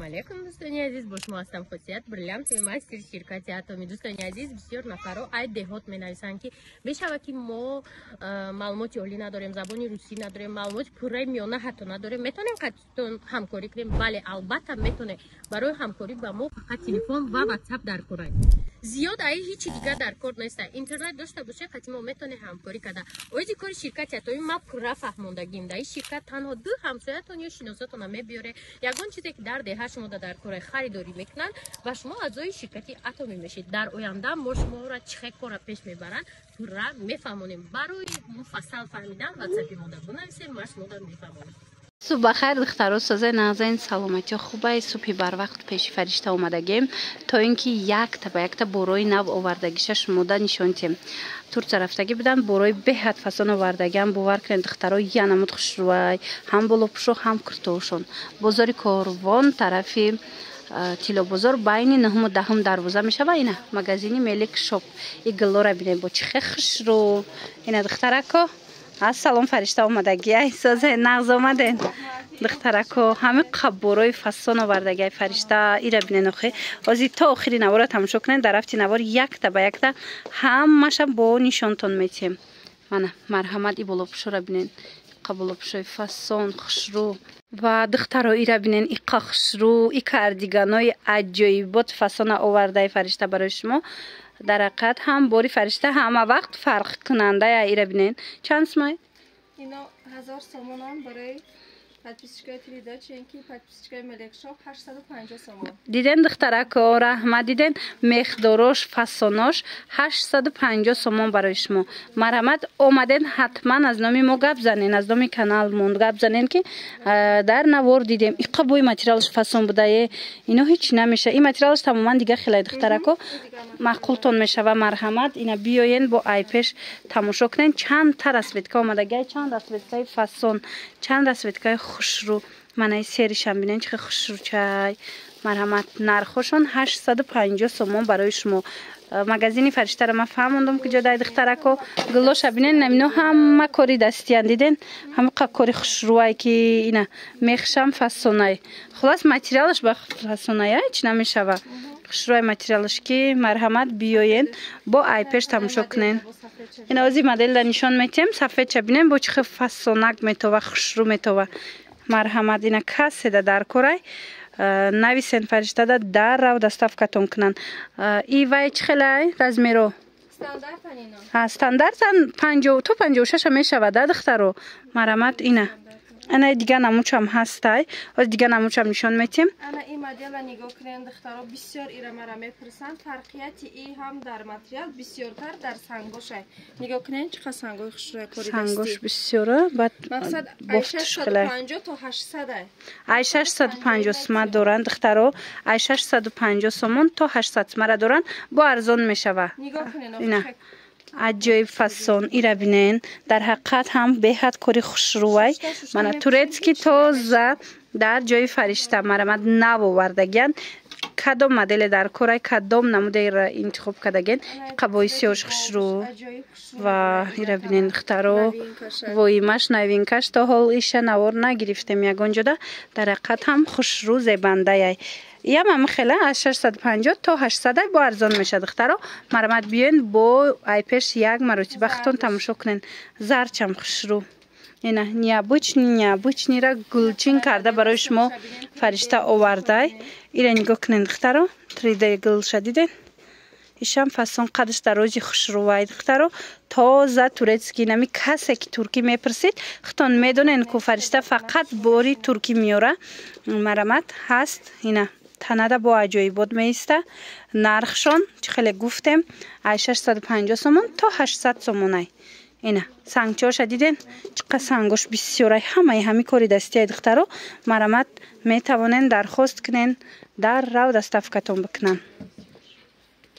алейкум, دوستان عزیز. با شما هستم خصوصیت بریلیانت مستر شرکت اتمی. دوستان عزیز، بسیار نفرها از دهات می‌نویسند که بشود که ما معلومات عالی نداریم، زبان روسی نداریم، معلومات پوره میانه حتی نداریم، میتونیم قطعا همکاری کنیم؟ بله البته میتونه. برای همکاری با ما فقط تلفن و واتساپ در کار. زیاد هیچ دیگه در کار نیست. اینترنت داشته باشه قطعا ما میتونه همکاری کنه. اوزی کار شرکت اتمی ما پوره فهموندگیم. در این شرکت تنها دو همسایه‌تون یا شناساتون میبیاره. یگان چیزی که در دهه شما در کار خریداری میکنن و شما اعضای شرکت اتمی میشید. در آینده ما شما را چه کار پیش میبرن پوره میفهمونیم. برای مفصل فهمیدن واتساپ ما بنویسید، ما شما را میفهمونیم. صبح بخیر دخترها، سازه نازنین، سلامتی خوبه. صبحی بر وقت پیش فرشته اومدگیم تا اینکه یک تا بروی نو آوردگیش شموده نشوندیم. تورت رفتگی بدن بروی بهت فسان آوردگیم باور کنید دخترها یه نمود خوش روی هم بلوپشو هم کرتوشون. بازار کاروان طرفی تیلو بازار بین نهم و دهم دروازه میشه و اینه مغازینی ملک شاپ. این گلو را بینید با چه خوش رو. اینه دخترکا سلام فرشته آمدگی احساس نغز آمدین دخترکو همه قبورای فسان آوردگی فرشته ایره بینن اخی ازی تا آخری نوار تماشا کنین. در رفتی نوار یک تا به یک تا همش با نشانتون میتیم. من مرحمت ای بالا پشو را بینن قبول پشوی فسان خوشرو و دخترها ایره بینن ای خوشرو ای کاردیگانای عجایبات فسان آورده فرشته برای شما. در حقیقت هم باری فرشته همه وقت فرق کننده ایره بینین. چند سمای؟ اینا 1000 سومن برای پادپیسچکای تریدا چنکی پادپیسچکای ملک شاپ 850 سومن. دیدن دخترک و رحمت دیدن مقدارش فساناش 850 سومن برای شما. مرحمت اومدن حتما از نامی ما گپ زنین، از نامی کانال مون گپ زنین که در نوار دیدیم این قبوی متریالش فسان بوده. اینا هیچ نمیشه. این متریالش تماما دیگه خیلی دخترکو معقولتون میشه و مرحمت اینا بیاین با آیپش تماشا کنین. چند تا رسویدکا اومدگی، چند رسویدکای فسان، چند رسویدکای خوشرو. من ای سریش هم بینین چه خوشرو چای. مرحمت نرخوشون 850 سومن برای شما. مغازینی فرشته را من فهموندم که جدای دخترکو گلوش بینین نمینو همه کاری دستیان دیدین همه کاری خوشروی که اینا میخشم فسونای خلاص متریالش با فسونای هیچ نمیشه. خوشروی متریالش که مرحمت بیاین با آیپش تماشا کنین. این ازی مدل را نشان میتیم صفحه چه بینین با چه فسونک میتوه خوشرو میتوه. مرحمت اینا کسی در کارای نویسین فرشته در رو دستاف کتون کنن. ای وای چه خیلی رزمیرو استاندارد 56 میشه و دخترو. مرحمت اینه انا دیگه نموچم هستای از دیگه نموچم نشان میتیم. انا این مدل نگاه کنین دخترها بسیار ایره مرا میپرسن. فرقیت ای هم در متریال بسیارتر در سنگوشه. نگاه کنین چقدر سنگوی خوش روی کاری دستی. سنگوش بسیاره. بعد مقصد 650 تا 800 ای 650 سوم دارن دخترها. ای 650 سومن تا 800 سوم دارن با ارزان میشوه. نگاه کنین عجایب فسان ایره بینین. در حقیقت هم بهت کاری خوشروی. من تورتسکی تازه در جای فرشته مرحمت نو آوردگین کدام مدل در کارای کدام نموده را انتخاب کردگین قبای سیاش خوشرو و ایره بینین دخترو و ایمش نوین کش تا حال ایشه نوار نگرفتیم یگان جدا. در حقیقت هم خوشرو زیبنده ای یه من خیلی از 650 تا 800 با ارزان میشه دخترها. مرحمت بیاین با آیپش یک مرتبه ختون تماشا کنین. زرچم خوشرو اینا نیابوچنی را گلچین کرده برای شما فرشته آورده. اینا نگاه کنین دخترها تریده گل شدیدین. ایشم فسان قدش در روزی خوشروی دخترها. تازه تورتسکی نمی کسی که ترکی میپرسید ختون میدونین که فرشته فقط باری ترکی میاره. مرحمت هست اینا تنده با عجایبات میسته. نرخشان چه خیلی گفتیم 650 سومن تا 800 سومن. اینه سنگچار شدیدین چقدر سنگوش بسیاره. همه کاری دستی دخترها. مرحمت میتوانین درخواست کنین در رو دستافکتون بکنن.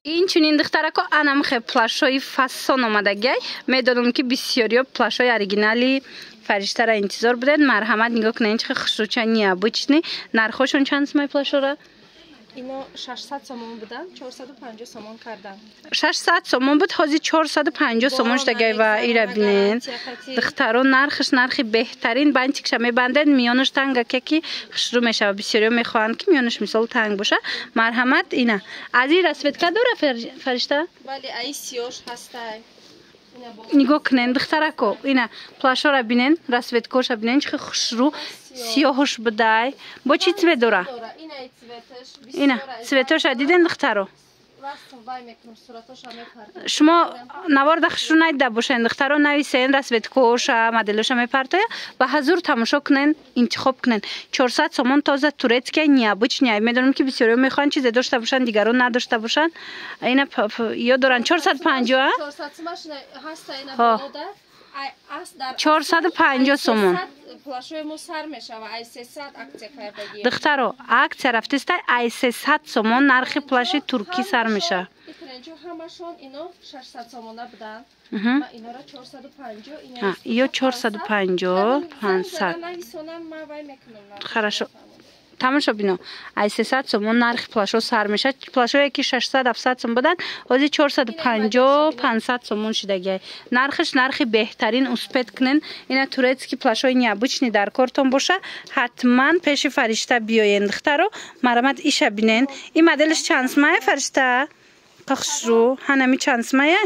این چنین دخترکو انم خیلی پلاشای فسان آمدگی. میدونم که بسیاری پلاشای اوریجینالی فرشته را انتظار بدن. مرحمت نگاه کنین چه خوشروچنی ابوچنی. نرخوشون چند سمای پلاشو را اینو 600 سومون بودن 450 سومون کردن 600 سومون بود حاضر 450 سومون شده و ایرا بینین دخترو نرخش نرخی بهترین بانچیکش میبندن میانش تنگه که خشرو میشه و بسیاری میخوان که میانش مثال تنگ باشه مرحمت اینا از این رسویتکا داره فرشته ولی ای سیاش هسته نگاه کنین دخترکو اینا پلاشو را بینین رسویتکوش را بینین چه خشرو سیاهش بدای با چی تبه داره اینا سویتوش دیدین دخترو شما نوارد خشرو نیده باشین دخترو نویسین رسویتکوش مدلوش میپرتای و حضور تماشا کنین انتخاب کنین 400 سومون تازه تورецьке необычное میدونم که بسیاری میخوان چیز داشته باشن دیگران نداشته باشن اینا یا دارن 450 450 سومون دخترو اکسیا رفتسته ای 300 سومون نرخ پلاشی ترکی سر میشه یا 450 500 хорошо تماشا بینو ای 300 سومون نرخ پلاشو سر میشه پلاشو یکی 600 700 سومون بدن ولی 450 500 سومون شده نرخش نرخ بهترین اسپت کنن اینا تورецькі پلاشوی необычный در کارتون باشه حتما پیش فرشته بیاین دخترو مرامت ایشا بینین این مدلش چند سمه فرشته قخشرو هنمی چند سمه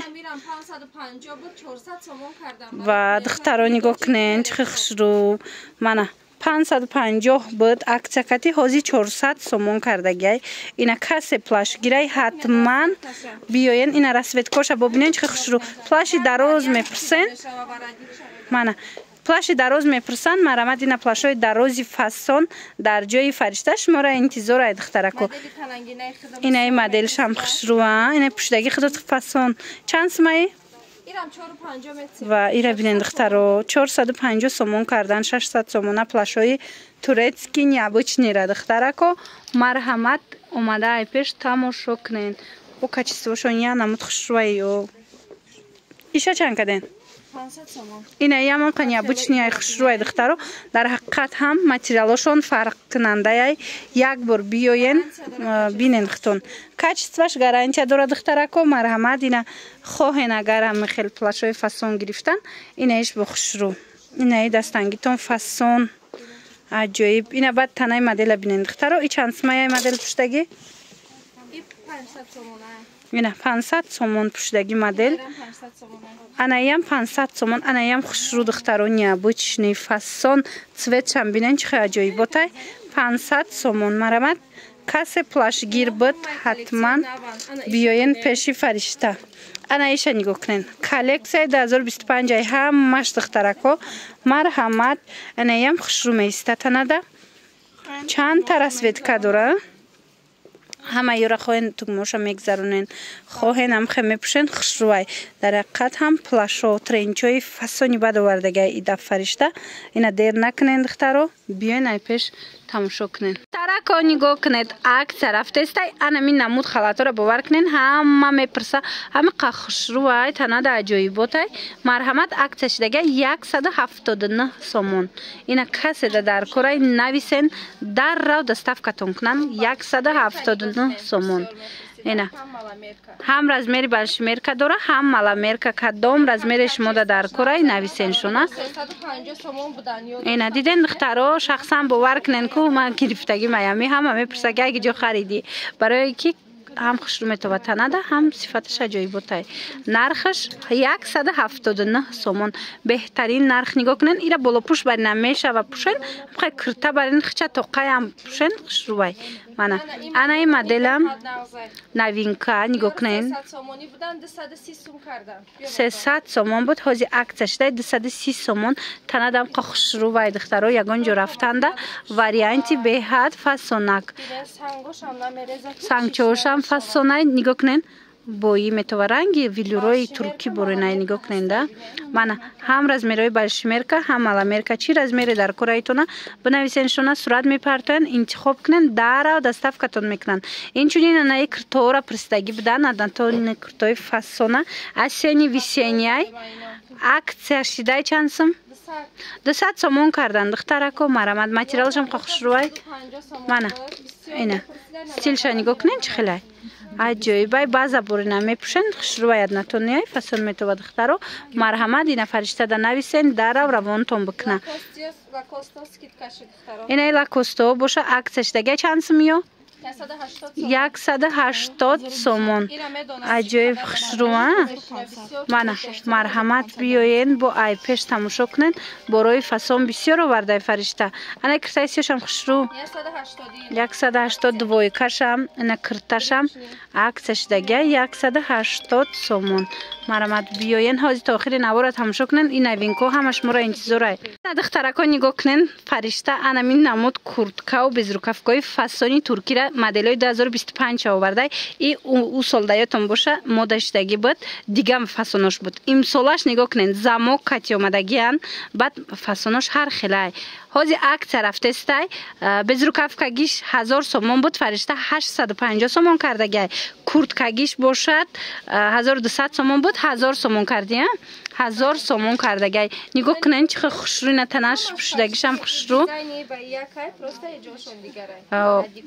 و دخترو نگاه کنین چه خشرو منه 550 بود اکچکتی حاضی 400 سومون کردگی اینا کسی پلاش گیری حتما بیاین اینا رسویتکوش ببینین چه خشرو پلاشی دراز میپرسن منه پلاشی دراز میپرسن مرامت اینا پلاشای درازی فسون در جای فرشته شما را انتظار اید دخترکو اینا این مدلش هم خشرو اینا پشتگی خودت فسون چند سمایی و ایرا بینین دخترو 450 سومون کردن 600 سومون پلاشای تورецькі необычный را دخترکو مرحمت اومده ای پیش تماشا کنین او کچیستوشون یا نمود خشروی ایشا چند کدین 500 سومون اینا هم необычный خشروی دخترو در حقیقت هم ماتریالشون فرق کننده یک بار بیاین بینین ختون کچیستوش گارانتی داره دخترکو مرحمت اینا خواهین اگر هم خیلی پلاشوی فسون گرفتن اینا ایش بخشرو اینا دستانگیتون فسون عجایب اینا بعد تنهای مدل بینین دخترو ای چند سمایه مدل پشتگی 500 سومونه اینا 500 سومون پشتگی مدل انایم 500 سومون انایم خشرو دخترو необычный فسون цвет هم بینین چه عجایباته 500 سومون مرامت کسی پلاش گیر بود حتما بیاین پیشی فرشته انا ایشا نگاه کنین کلکسیای 2025 همش دخترکو مرحمت انایم خشرو میسته تنده چند تا رسویتکا داره همه یورا خواهین تگموشا میگذرونین خواهین هم خیلی میپوشین خشروی در حقیقت هم پلاشو ترینچوی فسونی بد وردگه ایده فرشته اینا دیر نکنین دخترو بیاین ای پیش تماشا کنین ترکو نگاه کنید عکس رفته است انمی نمود خلاطو را باور کنین همه میپرسه همه خشروی تنه ده عجایباته مرحمت عکسش دیگه 179 سومون اینا کسی ده در کورای نویسین در رو دستف کتون کنن 179 سومون اینا هم رزمری بالشمیرکا داره هم مالامرکا کدام رزمری شما در کورای نویسین شونه اینا دیدین دخترو شخصا باور کنین که من گرفتگی میامی هم میپرسه که اگه جو خریدی برای کی هم خشرو میتوه تنده هم صفتش عجایباته نرخش 179 سومون بهترین نرخ نگاه کنین ایره بالا پوش بر نمیشه و پوشین بخوای کرته برین خچه توقعی هم پوشین خشروی منه انا این مدلم نوینکا نگاه کنین 300 سومون بود حاضی عکسش ده 230 سومون تنه دم خشروی دخترو یگان جو رفتنده واریانتی به حد فسونک سنگچوشم فسونای نگاه کنین بایی میتوه رنگی ویلوروی ترکی برونای نگاه کنین ده من هم رزمیروی بالشمیرکا هم مالامرکا چی رزمیری در کورایتونه بنویسین شونه صورت میپرتون انتخاب کنین در و دستف کتون میکنن اینچونین انای کرتورا پرستگی بدن ادانتون کرتوی فسونه اسینی ویسینیای акция شیدای چند سم 200 سومون کردن دخترکو مرامت ماتریالشم خشروی منه اینا стилша нигоҳ кунен чӣ хеле аҷоибай баъза бурина мепӯшен хушрӯяд натонияй фасон метова духтаро марҳамат ина фаришта да нависен дарав равонтон бикна инаи лакосто боша аксияш дагай чанд сумиё 180 сомон аҷоиб хушрӯа мана марҳамат биёен бо айпеш тамошо кунен борои фасон бисёр овардаи фаришта ана киртаисиёшам хушрӯ 180 двойкашам ина кирташам аксияш дагай 180 сомон марҳамат биёен ҳозир то охири навора тамошо кунен ин новинко ҳамаш моро интизорай духтарако нигоҳ кунен фаришта ана мин намуд курткау безрукавкои фасони туркира моделои 2025 овардай и у сол даётон боша модаштаги буд дигам фасонош буд имсолаш нигоҳ кунен замок кати омадагиян баъд фасонош ҳар хелай ҳозир аксия рафтестай безрукавкагиш 1000 сомон буд фаришта 850 сомон кардагай курткагиш бошад 1200 сомон буд 1000 сомон кардия 1000 сомон кардагай нигоҳ кунен чихе хушрӯ на танаш пушдагишам хушрӯ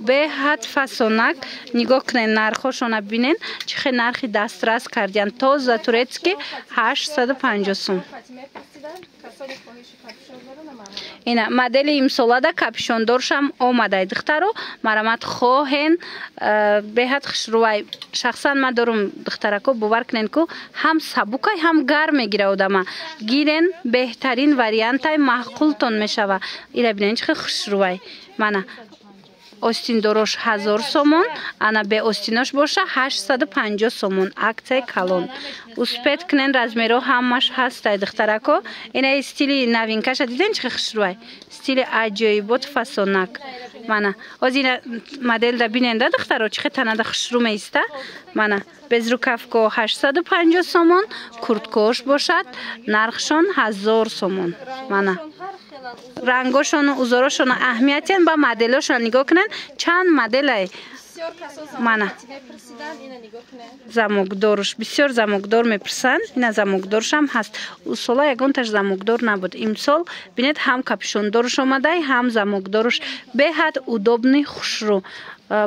беҳад фасонак нигоҳ кунен нархошона бинен чихе нархи дастрас кардиян тоза турецки 850 сом ина модели имсолада капшондоршам омадай духтаро марҳамат хоҳен беҳад хушрӯай шахсан ман дорум духтарако бовар кунен ку ҳам сабукай ҳам гарм мегира одама гирен беҳтарин вариантай маъқултон мешава ира бинен чихе хушрӯай мана остиндорош 1000 сомон ана бе остинош боша 850 сомон аксияи калон успед кунен размеро ҳамаш ҳастай духтарако ина стили новинкаша диден чихе хушрӯай стили аҷоибот фасонак мана озир модель да биненда духтаро чихе танада хушрӯ меиста мана безрукавко 850 сомон курткош бошад нархшон 1000 сомон мана рангошону узорошону аҳамиятен ба моделошон нигоҳ кунен чанд моделай мана замокдорш бисёр замокдор мепурсанд ина замокдоршам ҳаст усола ягонташ замокдор набуд имсол бинед ҳам капшондорш омадай ҳам замокдорш беҳад удобни хушрӯ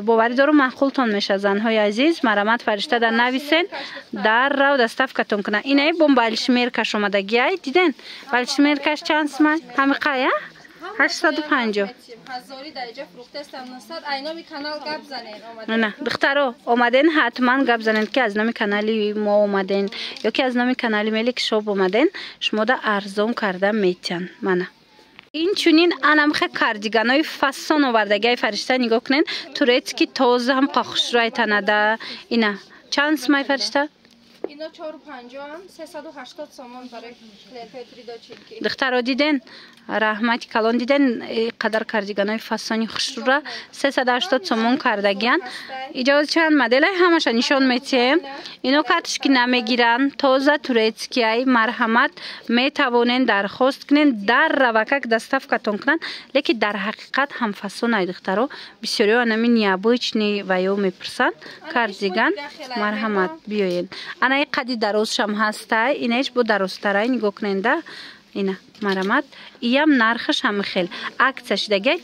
боварӣ дорум маъқултон меша занҳои азиз марҳамат фаришта да нависен даррав доставкатон кунад инаи бо балшмеркаш омадагиай диден балшмеркаш чанд сумай ҳамиқая 850 духтаро омаден ҳатман гап занед ки аз номи канали мо омаден ё ки аз номи канали мелик шоб омаден шумо да арзон карда метиҳан мана инчунин анамхе кардиганои фасон овардагиай фаришта нигоҳ кунен турецки тоза ҳам қахушрӯай танада ина чанд сумай фаришта اینا 450 هم 380 سامان برای کلیپای داچینکی دخترا دیدن رحمتی کلان دیدن قدر کاردیگانای فسانی خوشرو 380 سامان کردگیان اجازه چند مدل همش نشون میتیم اینو کاتش که نمیگیرن تازه تورецкий مرحمت میتوانن درخواست کنن در روکک доставкатон کنن لیکن در حقیقت هم فسونای دخترا بسیاری آنمی نیابوچنی و یا میپرسن کاردیگان مرحمت بیاین انا قدی درستشم هستای اینش با درست‌ترای نگاه کننده اینا مرحمت ایم نرخش هم خیلی عکسش دیگه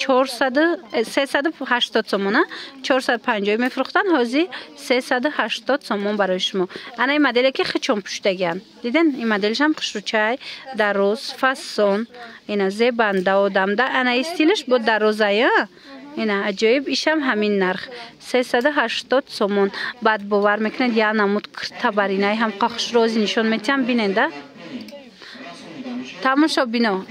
380 سومونه 450 میفروختن حاضر 380 سومون برای شما انا این مدلی که خچون پشتگیان دیدن این مدلش هم خشروچای درست فسون اینا زبنده و دمده انا استیلش با درازایه اینا عجیب ایشم همین نرخ 380 سومون بعد باور میکنید یا نمود کرتبرینای هم قخش روزی نشون میتیم بیننده تماشا بینو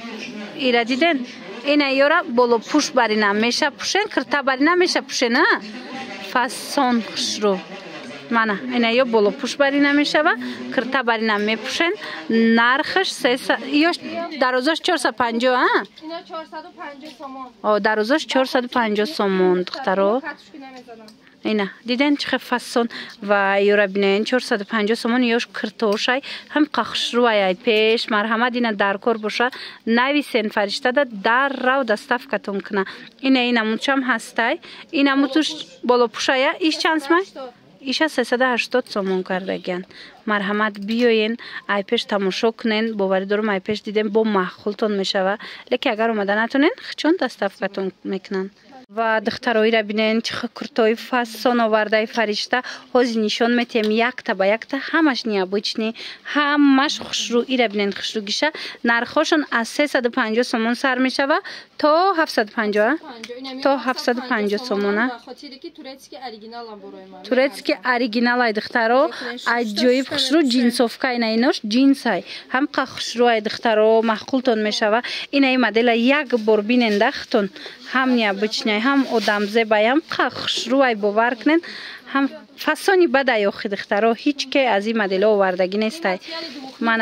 ایرا دیدن اینا یورا بولو پوش برینم میشه پوشن کرتبرینم میشه پوشن فاسون خشرو مانا اینا یا بولو پوش برینم میشه و کرتبرینم میپوشن نرخش 300 یا درازش 450 ها اینا 450 سومون او درازش 450 سومون دخترو اینا دیدن چه فاسون و یورا بینن 450 سومون یوش کرتوشای هم قخشروای پیش مرحمت اینا در کار باشه نویسن فرشته در رو دستافکتون کنه اینا موچم هستای اینا موتوش بالا پوشای ایش چند سمای ایشا 380 سومون کردگن مرحمت بیاین ای پیش تماشا کنین باوری دارم ای پیش دیدن با معقولتون میشه لیکن اگر اومدن نتونین چون دستافکتون میکنن و دخترایی را بینین چه کرتای فاسون آورده فرشته حاضر نشان میتیم یک تا یک تا همش نیابچنی همش خوشرویی را بینین خوشروگیشه نرخشون از 350 سومون سر میشه و تا 750 تا 750 سومونه تورецکی اوریجینال ای دخترو عجیب خوشرو جنسوفکا ایناش جنسای هم خوشرو ای دخترو معقولتون میشه و این مدل یک بار بینین دختون هم نیابچنی هم آدم زیبایی هم خوشرو ای باور کنین هم فاسونی بده یا خود دخترو هیچ که از این مدل آوردگی نیست من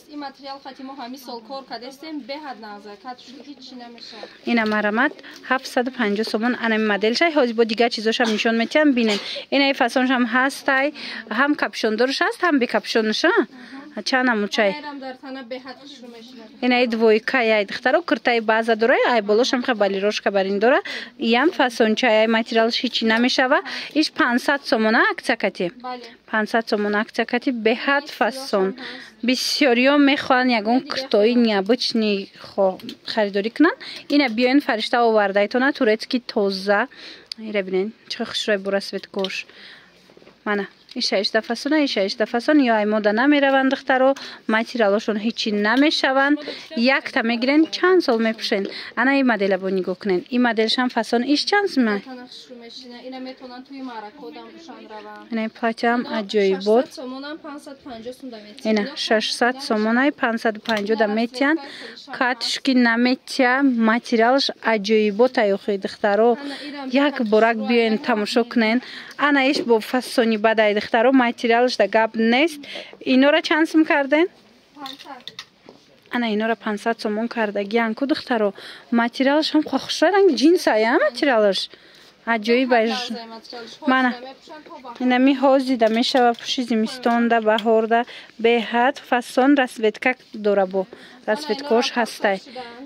این متریال خاطی ما همی سال کار کردیم به حد نازه کاتش هیچ نمیشه این مرمت 750 سومون این مدل شای حاضر با دیگه چیزاش هم نشون میتیم ببینین این فاسونش هم هست هم کاپشن دارش هست هم بی کاپشنش چند موچای این ای دویکا ای دخترو کرتای بازا داره ای بالاش هم خبالی روش کبارین داره یم فاسون چای متریالش هیچی نمیشه و ایش 500 سومونه اکچکاتی 500 سومون اکچکاتی به حد فاسون بسیاری میخوان یگون کرتای نیابچنی خریداری کنن این بیاین فرشته آورده ایتونه تورецکی توزه ایره بینین چه خوش روی برسویت کوش منه ایش فاسون ایش فاسون یا ای مودا نمیروند دخترو متریالشون هیچی نمیشوند یک تا میگیرن چند سال میپوشن انا این مدل رو نگاه کنین این مدلش هم فاسون ایش چند سمه اینا میتونن توی مارکو دام روشن روان این پاچم عجیب بود 600 سومونم 550 سوم اینا 600 سومونای 550 دام میتین کاتشکی نمیتیا متریالش عجیب بود تا یخی دخترو یک برک بیاین تماشا کنین انا ایش با فاسونی بده دخترو متریالش دا گاب نیست اینا را چند سوم کردین 500 انا اینا را 500 سومون کردگی انکو دخترو متریالش هم خوش رنگ جنس ای متریالش عجیب باش من اینمی حوزی دا میشه و پوشی زمستون دا بهار دا به حد فاسون رسویتکا داره بو رسویتکاش هسته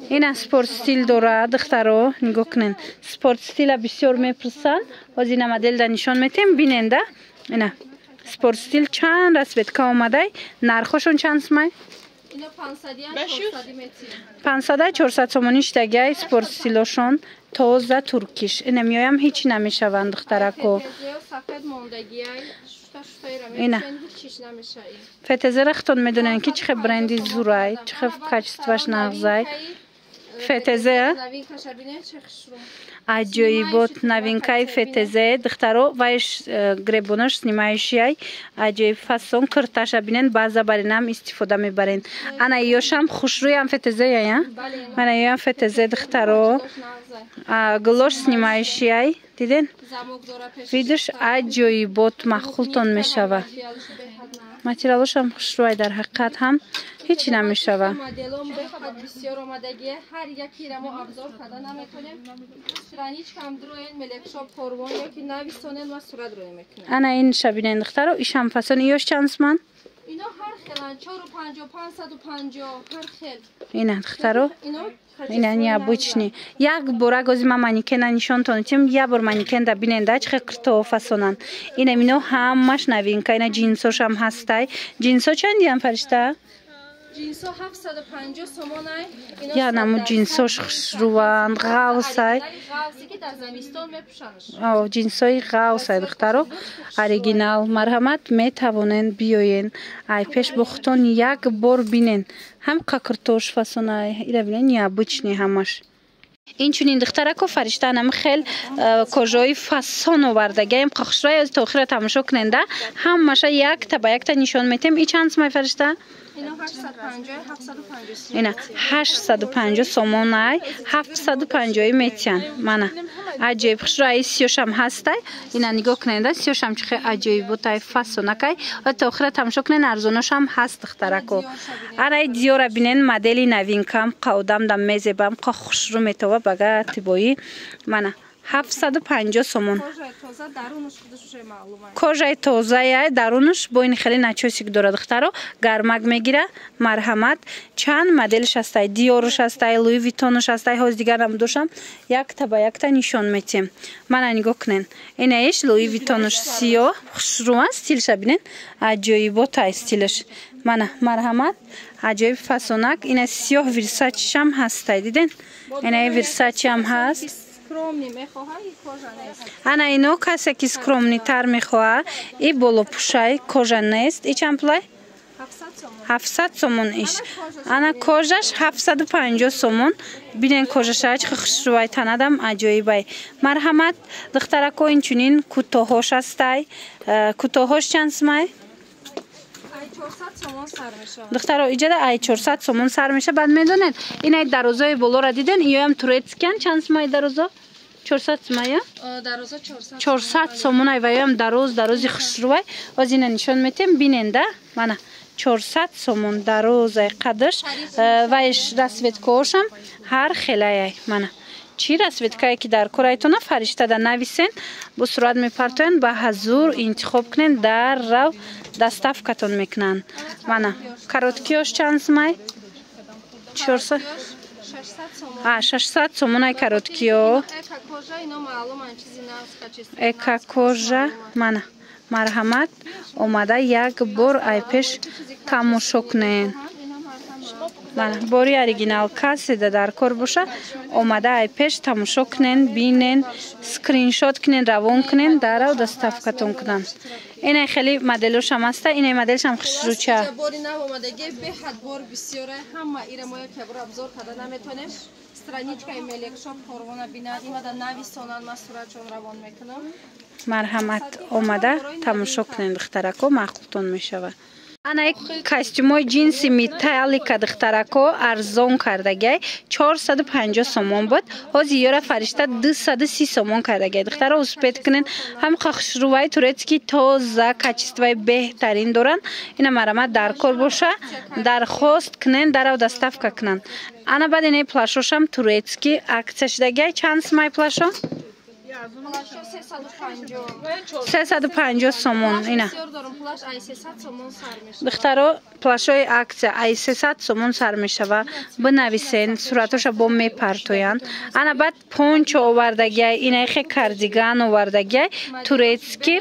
این اسپورت استیل داره دخترو نگاه کنین سپورت استیل بسیار میپرسن باز این مدل دا نشان میتیم بینین دا اینا سپورت استیل چند رسویتکا آمده نرخشون چند سمه اینا 500 میتین 500 400 سومونیش دیگه سپورت استیلشون توزه ترکیش این میایم هیچی نمیشوند دخترکو سفید موندگی اینا فتزه رختون میدونن که چه برندی زورای چه کاچستواش نغزای فتزه عجیبات نوینکای فتزه دخترو وایش گریبونش سنیمایشی عجیب فاسون کرتاش بینن بعضا برینم استفاده میبرین انا ایوشم خوشروی هم فتزه یا من ایوام فتزه دخترو گلوش سنیمایشی دیدین ویدش عجیبات مخلطون میشوه متریالش هم خوشروی در حقیقت هم هیچی نمیشوه مدلم بخواد بسیار آمادگی هر یکی را ما ابزار کردن نمیتونیم رانیچ کم دروین ملک شاپ قربان یکی نویسونن و صورت رو میکنن انا این شبینه دخترو ایش هم فاسون ایوش چند سمن اینا هر خیلن 450 550 هر خیل اینا دخترو اینا نیابچنی یک بورا گوزی ما مانیکن نشون تونتیم یا بور مانیکن دا بیننده چه کرتو فاسونن اینا مینو همش نوینکا اینا جینسوش هم هستای جینسو چندی هم فرشته جینسو 750 سومونای یا نمو جینسوش خوشروان غاوسای غاوسی که در زمستون میپوشنش او جینسوی غاوسای دخترو اوریجینال مرحمت میتوانن بیاین ای پیش بختون یک بار بینن هم کرتوش فاسونای اینا بینن نیابچنی همش این چونین دخترکو فرشته نم خیل کجای فاسون آوردگی هم خوشروی از تاخیر تماشا کننده هم ماشه یک تا یک تا نشون میتیم این چند سمای فرشته اینا 850 سومونای 750 میتین منه عجیب خوشروی سیوش هم هسته اینا نگاه کننده سیوش هم چه عجیب بوده فاسونکای و تا آخر تماشا کنن ارزونش هم هست دخترکو ارای دیورا بینن مدلی نوینکم قودم دم میزبم خوشرو میتوه بگه تبایی منه 750 سومون کожаи тоза дарунаш бо ин хеле начосик дорад духтаро гармак мегира марҳамат чанд моделш ҳастай диёруш ҳастай луи витонуш ҳастай ҳоз дигарам дошам якта ба якта нишон метем мана нигоҳ кунен инаиш луи витонуш сиёҳ хушрӯа стилша бинен аҷоиботай стилаш мана марҳамат аҷоиб фасонак ина сиёҳ вирсачишам ҳастай диден инаи вирсачи ҳам ҳаст скромный мехоҳад, кожа нест. Ана ино касе ки скромни тар мехоҳад, и болопушай кожа нест. И чанд пулай? 700 сомон иш. Ана кожаш 750 сомон. Бинен кожашай чӣ хушрӯвай танадам аҷоибай. Марҳамат духтарако инчунин кӯтоҳош астай. Кӯтоҳош чанд сомай? 400 сомон сар мешавад. Духтаро иҷада ай 400 сомон сар меша. Баъд медонед инай дарозаи болора диден, иёам турецкиан чанд сомай дароза? 400 сомая? Дароза 400. 400 сомон ай ваёам дарози хушрӯвай. Оз ина нишон метем биненда. Мана 400 сомон дарозай қадаш. Вайш расветкаошам ҳар хелаяй. Мана чӣ расветкае ки дар корайтона фариштада нависен, бо сурат мепартоянд, ба ҳазур интихоб кунен, даррав доставкатон мекунанд. Мана короткиёш чанд сомай? 400 600 сомон ай короткиё. Эка кожа мана марҳамат омада як бор ай пеш тамошо кунен. Мана бори оригинал касида дар кор боша омада ай пеш тамошо кунен, бинен, скриншот кунен, равон кунен, дарав доставкатон кунанд. Инай хеле моделошам аста, инай моделшам хушрӯча. Бори нав омадагӣ беҳад бор бисёра, ҳама ира мо як бор обзор карда наметонем. Страничкаи Мелекшоп корвона бинад, имада нависонанд, ман суратшон равон мекунам. Марҳамат омада тамошо кунен духтарако, маъқултон мешавад. Ана як костюмои джинси металлика духтарако арзон кардагай 450 сомон буд. Ҳозир ёра фаришта 230 сомон кардагай. Духтаро успет кунен, ҳам хушрӯваи турецки тоза, качествои беҳтарин доранд. Ина марҳамат дар кор боша, дархост кунен, дарав доставка кунанд. Ана баъд ина плашошам турецки аксия шудагай. Чанд сомай плашо? 350 сомон ина. Духтаро плашои аксия ай 300 сомон сар мешава. Бинависен, суратоша бо мепартоянд. Ана баъд пончо овардагай, ина хе кардиган овардагай турецки.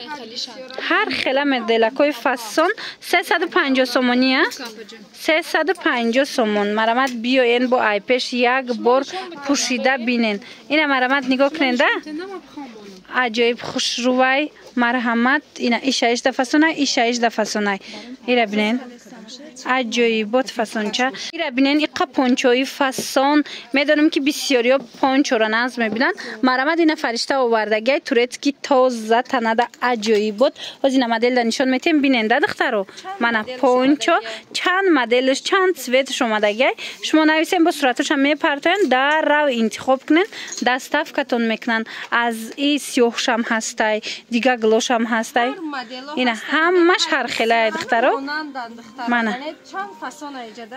Ҳар хела моделакои фасон 350 сомония. 350 сомон. Марамат биёен бо ай пеш як бор пушида бинен. Ина марамат нигоҳ кунен да? Аҷоиб хушрӯвай марҳамат. Ина ишаишда фасонай, ишаишда фасонай. Ира бинен. Аҷоибот фасонча. Ира бинен иқа пончои фасон. Медонам ки бисёриё пончора наз мебинанд. Марҳамат ина фаришта овардагай турецки тоза танада аҷоибот. Ҳозир ина моделда нишон метем биненда духтаро. Мана пончо чанд моделш, чанд цветш омадагай. Шумо нависен бо суратоша мепартоянд, даррав интихоб кунен, доставкатон мекунанд. Аз и сиёҳшам ҳастай, дига глошам ҳастай. Ина ҳамаш ҳар хелае духтаро. Мана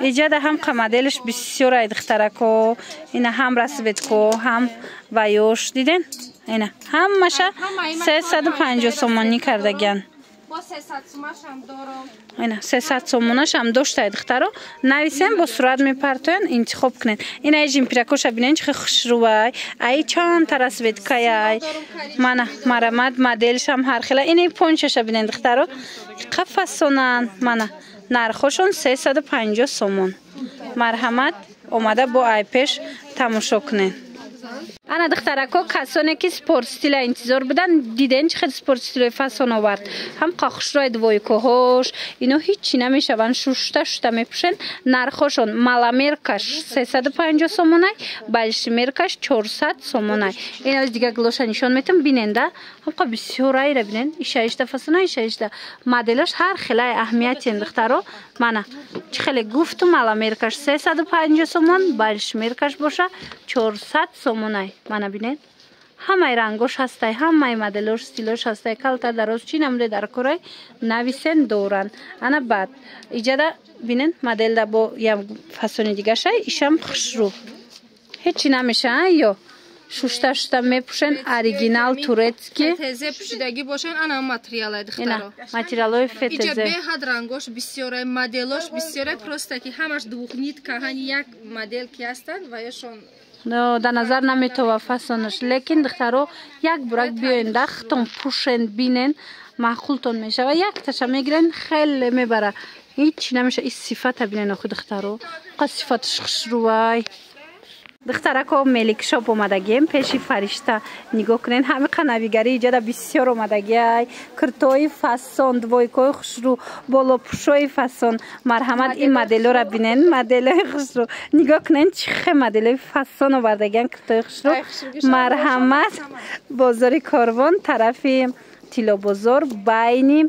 иҷада ҳам моделш бисёр ай духтарако. Ина ҳам расветко, ҳам ваёш диден. Ина ҳамаша 350 сомонӣ кардаган. Ина 300 сомонашам доштай духтаро. Нависен бо сурат мепартоянд, интихоб кунен. Ина жимпиракоша бинен чӣ хушрӯвай. Ай чанд та расветкаяй. Мана марамат моделшам ҳар хела. Ина пончаша бинен духтаро. Иқа фасонанд. Мана нархошон 350 сомон. Марҳамат омада бо ай пеш тамошо кунен. Ана духтарако касоне ки спорт стила интизор будан диден чӣ хел спорт стилои фасон овард. Ҳам қахшрои двойкоҳош ино ҳичи намешаванд, шушта мепӯшен. Нархошон маламеркаш 350 сомонай, большимеркаш 400 сомонай. Ино дига глоша нишон метам биненда. ҳамқа бисёрай ра бинен. ишаишда фасонай, ишаишда моделаш ҳар хелай аҳамиятен духтаро. Мана чӣ хеле гуфту маламеркаш 350 сомон, большимеркаш боша 400 сомонай. Мана бинен. ҳамаи рангош ҳастай, ҳамаи моделош, стилош ҳастай. Калта дароз чӣ намуде дар корай нависен доранд. Ана баъд иҷада бинен моделда бо як фасони дигашай ишам хушрӯ. Ҳечи намеша ё шушта мепӯшен оригинал турецки. Фетезе пӯшидаги бошен, ана материалай духтаро. Материалои фетезе. Иҷа беҳад рангош бисёрай, моделош бисёрай, просто ки ҳамаш двухнитка, ҳани як модел ки ҳастанд ва ёшон да назар наметова фасонаш. Лекин духтаро як бурак биёен дахтон пӯшен бинен маъқултон мешава. Якташа мегирен хеле мебара. ҳичи намеша. И сифата бинен охи духтаро. қа сифаташ хушрӯвай. духтарако мелик шоп омадагием пеши фаришта нигоҳ кунед ҳами қанавигари иҷода бисёр омадагиай киртои фасон двойкои хушрӯ болопӯшои фасон марҳамат ин моделора бинен моделои хушрӯ нигоҳ кунед чӣ хе моделои фасон овардагиан киртои хушрӯ марҳамат бозори корвон тарафи тиллобозор байни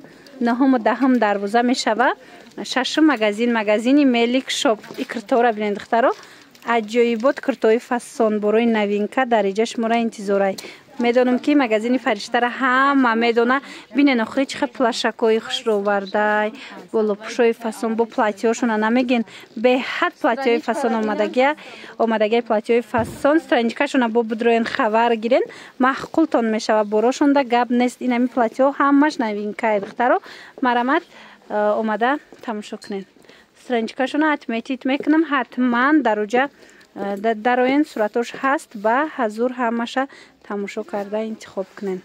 9-10 дарвоза мешава шашум магазини мелик шоп и киртоора бинен духтаро аҷоибот киртои фасон борои новинка дариҷа шумора интизорай медонам ки магазини фариштара ҳама медона бинен охири чихе плашакои хушрӯ овардай болопӯшои фасон бо платьёшона намегин беҳад платьёи фасон омадагия платьёи фасон страничкашона бо бидроен хабар гирен маҳқултон мешава борошонда гап нест инами платьё ҳамаш новинкаи духтаро марамат омада тамошо кунед страничкашона отметить мекунам ҳатман дароен суратош ҳаст ба ҳазур ҳамаша тамошо карда интихоб кунед